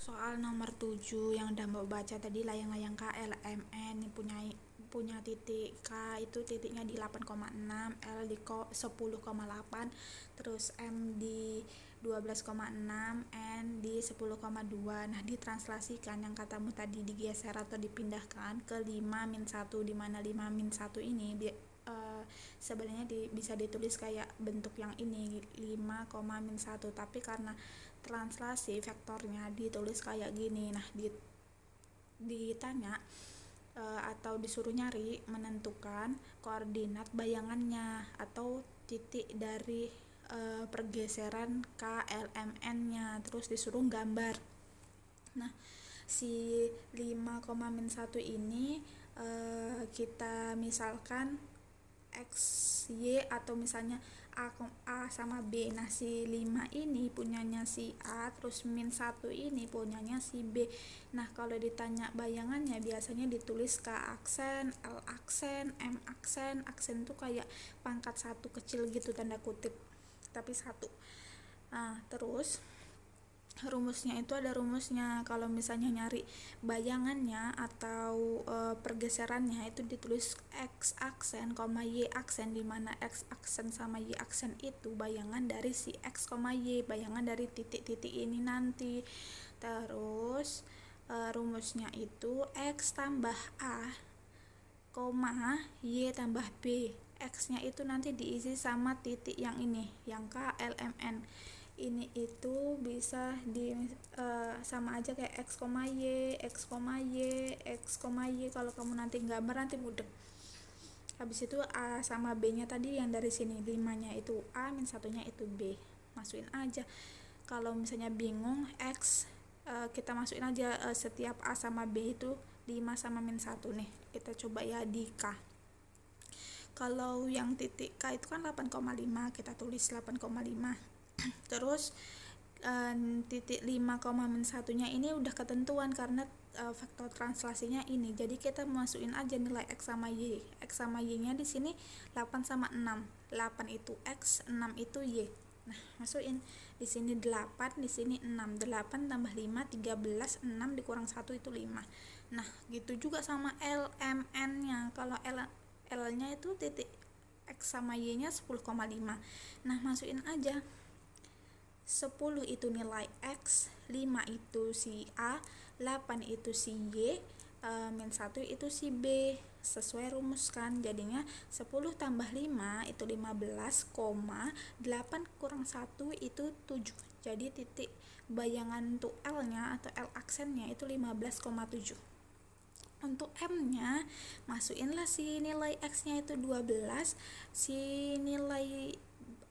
Soal nomor 7 yang udah Mbak baca tadi, layang-layang KLMN ini punya titik K itu titiknya di 8,6, L di 10,8, terus M di 12,6, N di 10,2. Nah, ditranslasikan yang katamu tadi digeser atau dipindahkan ke 5-1, di mana 5-1 ini sebenarnya bisa ditulis kayak bentuk yang ini 5,-1, tapi karena translasi vektornya ditulis kayak gini. Nah, ditanya atau disuruh nyari menentukan koordinat bayangannya atau titik dari pergeseran KLMN-nya, terus disuruh gambar. Nah, si 5,-1 ini kita misalkan X, Y, atau misalnya A sama B. Nah, si 5 ini punyanya si A, terus min 1 ini punyanya si B. Nah, kalau ditanya bayangannya biasanya ditulis K aksen, L aksen, M aksen. Aksen tuh kayak pangkat 1 kecil gitu, tanda kutip, tapi 1. Nah, terus rumusnya itu ada rumusnya. Kalau misalnya nyari bayangannya atau pergeserannya itu ditulis X aksen, Y aksen, di mana X aksen sama Y aksen itu bayangan dari si X, Y, bayangan dari titik-titik ini nanti. Terus rumusnya itu X tambah A, Y tambah B. X-nya itu nanti diisi sama titik yang ini, yang KLMN. Ini itu bisa sama aja kayak X, Y, X, Y, X, Y. Kalau kamu nanti gambar nanti mudeng. Habis itu A sama B nya tadi yang dari sini, 5 nya itu A, min 1 nya itu B. Masukin aja. Kalau misalnya bingung X, kita masukin aja setiap A sama B itu 5 sama min 1 nih. Kita coba ya di K. Kalau yang titik K itu kan 8,5, kita tulis 8,5. Terus titik 5,-1 nya ini udah ketentuan karena vektor translasinya ini. Jadi kita masukin aja nilai X sama Y. X sama Y nya di sini 8 sama 6. 8 itu X, 6 itu Y. Nah, masukin di sini 8, di sini 6. 8 tambah 5 13, 6 dikurang 1 itu 5. Nah, gitu juga sama L, M, N nya. Kalau L nya itu titik X sama Y nya 10,5. Nah, masukin aja 10 itu nilai X, 5 itu si A, 8 itu si Y, min 1 itu si B. Sesuai rumus kan, jadinya 10 tambah 5 itu 15, 8 kurang 1 itu 7. Jadi titik bayangan untuk L nya atau L aksennya itu 15,7. Untuk M nya masukinlah si nilai X nya itu 12, si nilai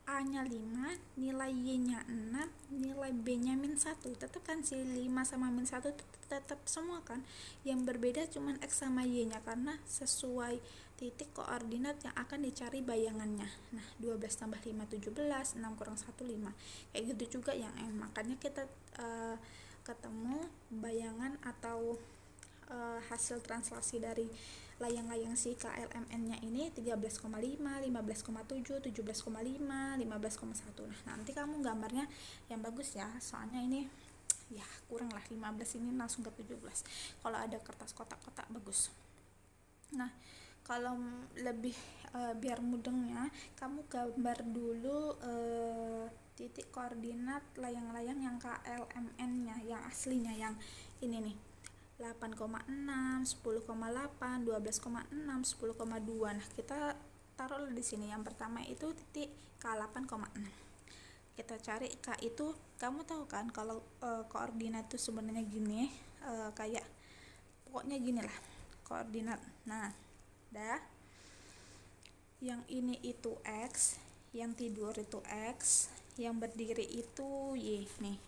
A nya 5, nilai Y nya 6, nilai B nya min 1. Tetap kan si 5 sama min 1 tetap semua kan. Yang berbeda cuman X sama Y nya karena sesuai titik koordinat yang akan dicari bayangannya. Nah, 12 tambah 5 17, 6 kurang 1 5. Kayak gitu juga yang M. Makanya kita ketemu bayangan atau hasil translasi dari layang-layang si KLMN-nya ini 13,5, 15,7, 17,5, 15,1. Nah, nanti kamu gambarnya yang bagus ya, soalnya ini ya kurang lah 15, ini langsung ke 17. Kalau ada kertas kotak-kotak bagus. Nah, kalau lebih biar mudengnya, kamu gambar dulu titik koordinat layang-layang yang KLMN-nya, yang aslinya, yang ini nih. 8,6, 10,8, 12,6, 10,2. Nah, kita taruh di sini. Yang pertama itu titik K8,6. Kita cari K itu, kamu tahu kan kalau koordinat itu sebenarnya gini, kayak pokoknya gini lah koordinat. Nah, dah. Yang ini itu X, yang tidur itu X, yang berdiri itu Y nih.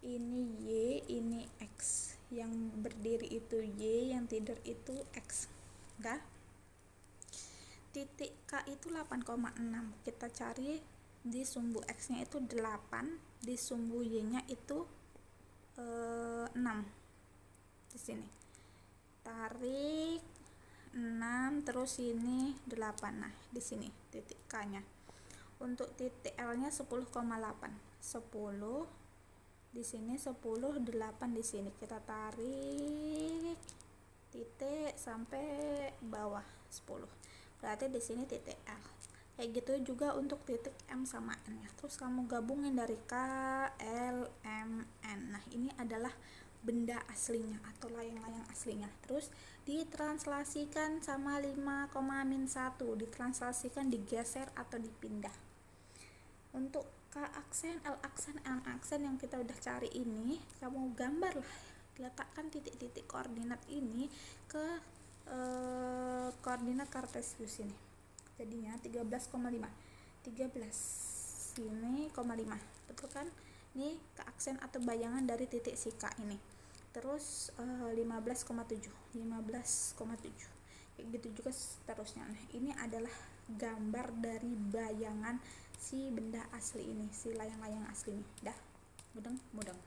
Ini Y, ini X. Yang berdiri itu Y, yang tidur itu X. Udah. Titik K itu 8,6. Kita cari di sumbu X-nya itu 8, di sumbu Y-nya itu 6. Di sini. Tarik 6, terus ini 8. Nah, di sini titik K-nya. Untuk titik L-nya 10,8. 10 di sini 10, 8 di sini. Kita tarik titik sampai bawah 10. Berarti di sini titik L. Kayak gitu juga untuk titik M sama N ya. Terus kamu gabungin dari K, L, M, N. Nah, ini adalah benda aslinya atau layang-layang aslinya. Terus ditranslasikan sama 5,-1, ditranslasikan, digeser atau dipindah. Untuk K aksen, L aksen, M aksen yang kita udah cari ini, kamu gambar lah, letakkan titik-titik koordinat ini ke koordinat kartesius ini. Jadinya 13,5. 13 ini, 5. Betul kan? Ini ke aksen atau bayangan dari titik si K ini. Terus 15,7. Kayak gitu juga seterusnya. Nah, ini adalah gambar dari bayangan si benda asli ini, si layang-layang asli ini. Dah, mudeng.